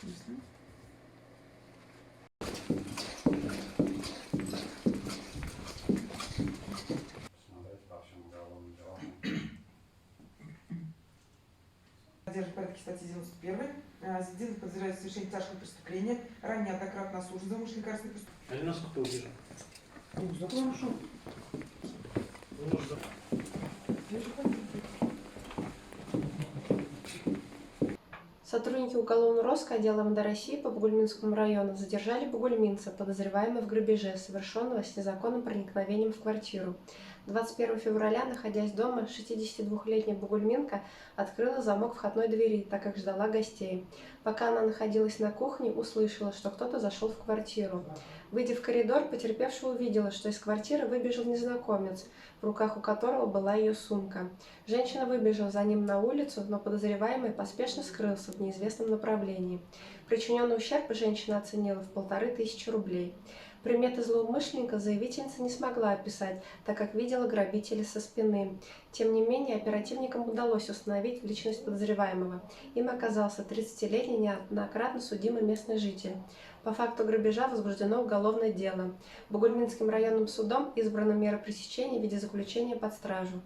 Если- Смотреть по всем уголовным делам. Содержит в порядке статьи 91. Заведенный подозревается в совершении тяжкого преступления, ранее неоднократно осужден за умышленное лекарственное преступление. А не насколько убежал? Закон ушел. Сотрудники уголовного розыска отдела МВД России по Бугульминскому району задержали бугульминца, подозреваемого в грабеже, совершенного с незаконным проникновением в квартиру. 21 февраля, находясь дома, 62-летняя бугульминка открыла замок входной двери, так как ждала гостей. Пока она находилась на кухне, услышала, что кто-то зашел в квартиру. Выйдя в коридор, потерпевшая увидела, что из квартиры выбежал незнакомец, в руках у которого была ее сумка. Женщина выбежала за ним на улицу, но подозреваемый поспешно скрылся в неизвестном направлении. Причиненный ущерб женщина оценила в 1500 рублей. Приметы злоумышленника заявительница не смогла описать, так как видела грабителя со спины. Тем не менее, оперативникам удалось установить личность подозреваемого. Им оказался 30-летний неоднократно судимый местный житель. По факту грабежа возбуждено уголовное дело. Бугульминским районным судом избрана мера пресечения в виде заключения под стражу.